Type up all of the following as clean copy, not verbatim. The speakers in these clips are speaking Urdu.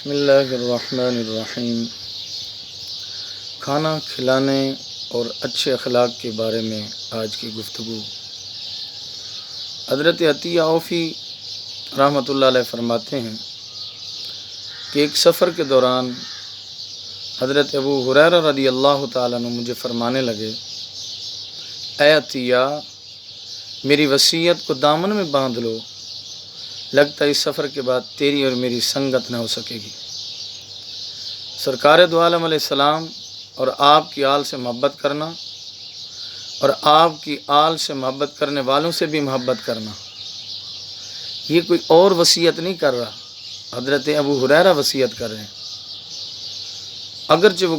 بسم اللہ الرحمن الرحیم۔ کھانا کھلانے اور اچھے اخلاق کے بارے میں آج کی گفتگو۔ حضرت عطیہ اوفی رحمۃ اللہ علیہ فرماتے ہیں کہ ایک سفر کے دوران حضرت ابو ہریرہ رضی اللہ تعالیٰ عنہ مجھے فرمانے لگے، اے عطیہ، میری وصیت کو دامن میں باندھ لو، لگتا ہے اس سفر کے بعد تیری اور میری سنگت نہ ہو سکے گی۔ سرکار دو عالم علیہ السلام اور آپ کی آل سے محبت کرنا اور آپ کی آل سے محبت کرنے والوں سے بھی محبت کرنا، یہ کوئی اور وصیت نہیں کر رہا، حضرت ابو ہریرہ وصیت کر رہے ہیں۔ اگرچہ وہ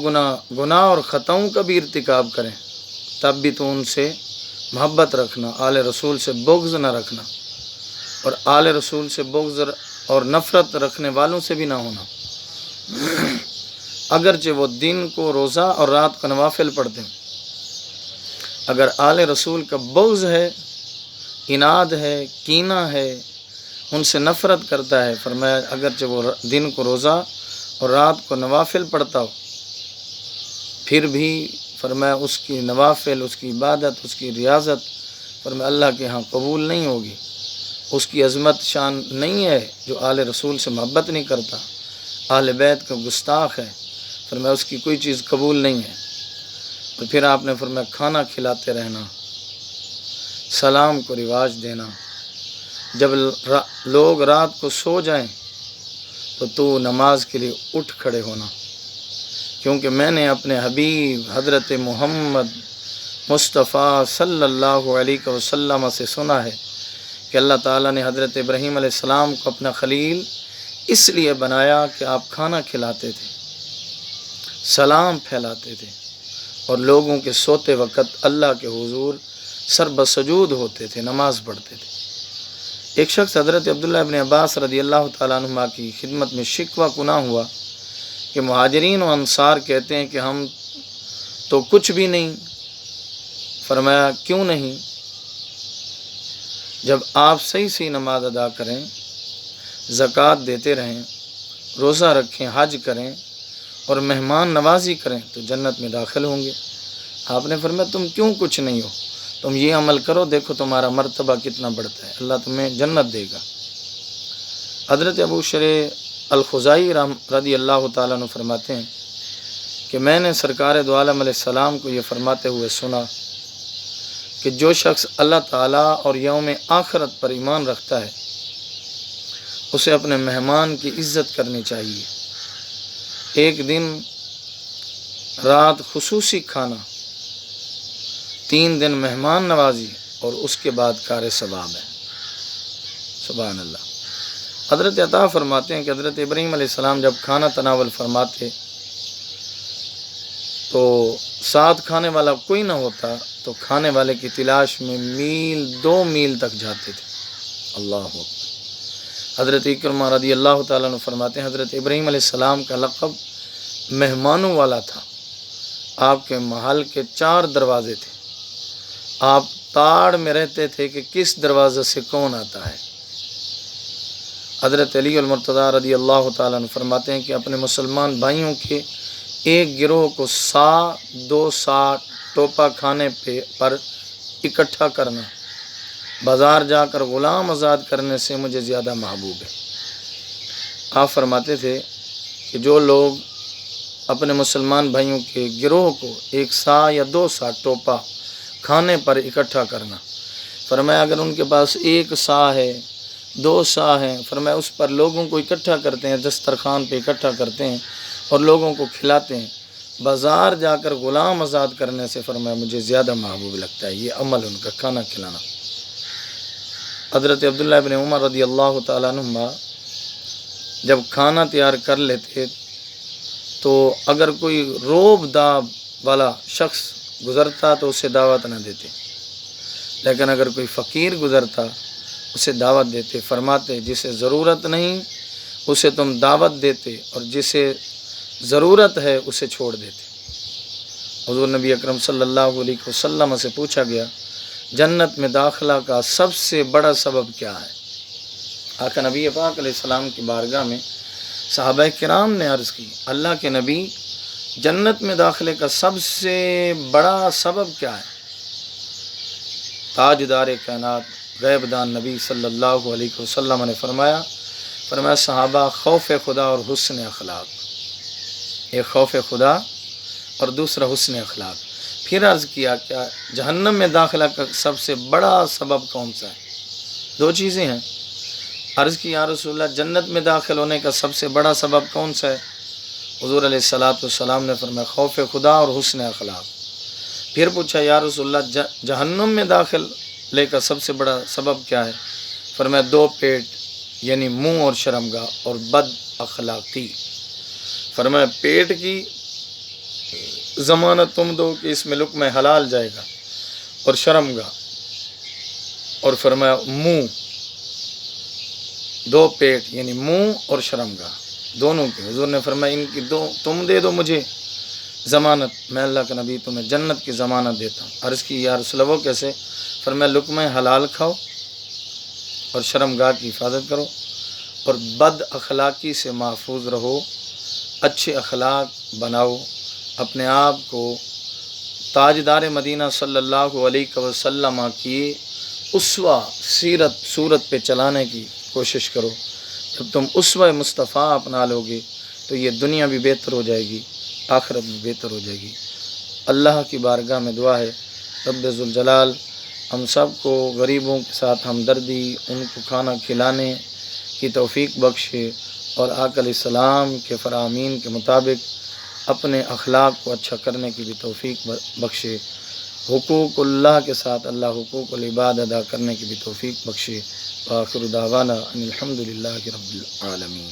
گناہ اور خطاؤں کا بھی ارتکاب کریں، تب بھی تو ان سے محبت رکھنا، آل رسول سے بغض نہ رکھنا، اور آل رسول سے بغض اور نفرت رکھنے والوں سے بھی نہ ہونا۔ اگرچہ وہ دن کو روزہ اور رات کو نوافل پڑھتے ہیں، اگر آل رسول کا بغض ہے، عناد ہے، کینہ ہے، ان سے نفرت کرتا ہے، فرمایا اگرچہ وہ دن کو روزہ اور رات کو نوافل پڑھتا ہو، پھر بھی فرمایا اس کی نوافل، اس کی عبادت، اس کی ریاضت فرمایا اللہ کے ہاں قبول نہیں ہوگی۔ اس کی عظمت شان نہیں ہے جو آل رسول سے محبت نہیں کرتا، اہل بیت کا گستاخ ہے، فرمایا اس کی کوئی چیز قبول نہیں ہے۔ اور پھر آپ نے فرمایا کھانا کھلاتے رہنا، سلام کو رواج دینا، جب لوگ رات کو سو جائیں تو نماز کے لیے اٹھ کھڑے ہونا، کیونکہ میں نے اپنے حبیب حضرت محمد مصطفیٰ صلی اللہ علیہ وسلم سے سنا ہے کہ اللہ تعالیٰ نے حضرت ابراہیم علیہ السلام کو اپنا خلیل اس لیے بنایا کہ آپ کھانا کھلاتے تھے، سلام پھیلاتے تھے، اور لوگوں کے سوتے وقت اللہ کے حضور سر بسجود ہوتے تھے، نماز پڑھتے تھے۔ ایک شخص حضرت عبداللہ ابن عباس رضی اللہ تعالیٰ عنہما کی خدمت میں شکوہ کناں ہوا کہ مہاجرین و انصار کہتے ہیں کہ ہم تو کچھ بھی نہیں۔ فرمایا کیوں نہیں؟ جب آپ صحیح نماز ادا کریں، زکوٰۃ دیتے رہیں، روزہ رکھیں، حج کریں اور مہمان نوازی کریں تو جنت میں داخل ہوں گے۔ آپ نے فرمایا تم کیوں کچھ نہیں ہو؟ تم یہ عمل کرو، دیکھو تمہارا مرتبہ کتنا بڑھتا ہے، اللہ تمہیں جنت دے گا۔ حضرت ابو شریح الخزائی رضی اللہ تعالیٰ عنہ فرماتے ہیں کہ میں نے سرکار دو عالم علیہ السلام کو یہ فرماتے ہوئے سنا کہ جو شخص اللہ تعالیٰ اور یوم آخرت پر ایمان رکھتا ہے اسے اپنے مہمان کی عزت کرنی چاہیے۔ ایک دن رات خصوصی کھانا، 3 دن مہمان نوازی، اور اس کے بعد کار ثواب ہے۔ سبحان اللہ۔ حضرت عطا فرماتے ہیں کہ حضرت ابراہیم علیہ السلام جب کھانا تناول فرماتے تو ساتھ کھانے والا کوئی نہ ہوتا تو کھانے والے کی تلاش میں 2 میل تک جاتے تھے۔ اللہ اکبر۔ حضرت اکرمہ رضی اللہ تعالیٰ عنہ فرماتے ہیں حضرت ابراہیم علیہ السلام کا لقب مہمانوں والا تھا۔ آپ کے محل کے 4 دروازے تھے، آپ تاڑ میں رہتے تھے کہ کس دروازے سے کون آتا ہے۔ حضرت علی المرتضیٰ رضی اللہ تعالیٰ عنہ فرماتے ہیں کہ اپنے مسلمان بھائیوں کے ایک گروہ کو 2 سا ٹوپا کھانے پر اکٹھا کرنا بازار جا کر غلام آزاد کرنے سے مجھے زیادہ محبوب ہے۔ آپ فرماتے تھے کہ جو لوگ اپنے مسلمان بھائیوں کے گروہ کو 1 سا یا 2 سا ٹوپا کھانے پر اکٹھا کرنا، فرمایا اگر ان کے پاس 1 سا ہے، 2 سا ہے، فرمایا اس پر لوگوں کو اکٹھا کرتے ہیں، دسترخوان پہ اکٹھا کرتے ہیں اور لوگوں کو کھلاتے ہیں، بازار جا کر غلام آزاد کرنے سے فرمایا مجھے زیادہ محبوب لگتا ہے یہ عمل ان کا، کھانا کھلانا۔ حضرت عبداللہ ابن عمر رضی اللہ تعالیٰ عنہما جب کھانا تیار کر لیتے تو اگر کوئی روب داب والا شخص گزرتا تو اسے دعوت نہ دیتے، لیکن اگر کوئی فقیر گزرتا اسے دعوت دیتے۔ فرماتے جسے ضرورت نہیں اسے تم دعوت دیتے اور جسے ضرورت ہے اسے چھوڑ دیتے۔ حضور نبی اکرم صلی اللہ علیہ وسلم سے پوچھا گیا جنت میں داخلہ کا سب سے بڑا سبب کیا ہے؟ آقا نبی پاک علیہ السلام کی بارگاہ میں صحابہ کرام نے عرض کی اللہ کے نبی جنت میں داخلے کا سب سے بڑا سبب کیا ہے؟ تاجدار کائنات غیب دان نبی صلی اللہ علیہ وسلم نے فرمایا صحابہ خوف خدا اور حسن اخلاق، ایک خوف خدا اور دوسرا حسن اخلاق۔ پھر عرض کیا کیا جہنم میں داخلہ کا سب سے بڑا سبب کون سا ہے؟ دو چیزیں ہیں۔ عرض کی یا رسول اللہ جنت میں داخل ہونے کا سب سے بڑا سبب کون سا ہے؟ حضور علیہ الصلوۃ والسلام نے فرمایا خوف خدا اور حسن اخلاق۔ پھر پوچھا یا رسول اللہ جہنم میں داخل لے کا سب سے بڑا سبب کیا ہے؟ فرمایا دو پیٹ یعنی منہ اور شرمگاہ اور بد اخلاقی۔ فرمایا پیٹ کی ضمانت تم دو کہ اس میں لقمہ حلال جائے گا، اور شرمگاہ، اور فرمایا منہ، دو پیٹ یعنی منہ اور شرمگاہ دونوں کی۔ حضور نے فرمایا ان کی دو تم دے دو مجھے ضمانت، میں اللہ کا نبی تمہیں جنت کی ضمانت دیتا ہوں۔ عرض کی یا رسول اللہ وہ کیسے؟ فرمایا لقمہ حلال کھاؤ اور شرمگاہ کی حفاظت کرو اور بد اخلاقی سے محفوظ رہو، اچھے اخلاق بناؤ، اپنے آپ کو تاجدار مدینہ صلی اللہ علیہ وسلم کی اسوہ سیرت صورت پہ چلانے کی کوشش کرو۔ جب تم اسوہ مصطفیٰ اپنا لو گے تو یہ دنیا بھی بہتر ہو جائے گی، آخرت بھی بہتر ہو جائے گی۔ اللہ کی بارگاہ میں دعا ہے رب ذوالجلال ہم سب کو غریبوں کے ساتھ ہمدردی، ان کو کھانا کھلانے کی توفیق بخشے، اور آقا علیہ السلام کے فرامین کے مطابق اپنے اخلاق کو اچھا کرنے کی بھی توفیق بخشے، حقوق اللہ کے ساتھ اللہ حقوق العباد ادا کرنے کی بھی توفیق بخشے۔ وآخر دعوانا ان الحمد للہ رب العالمین۔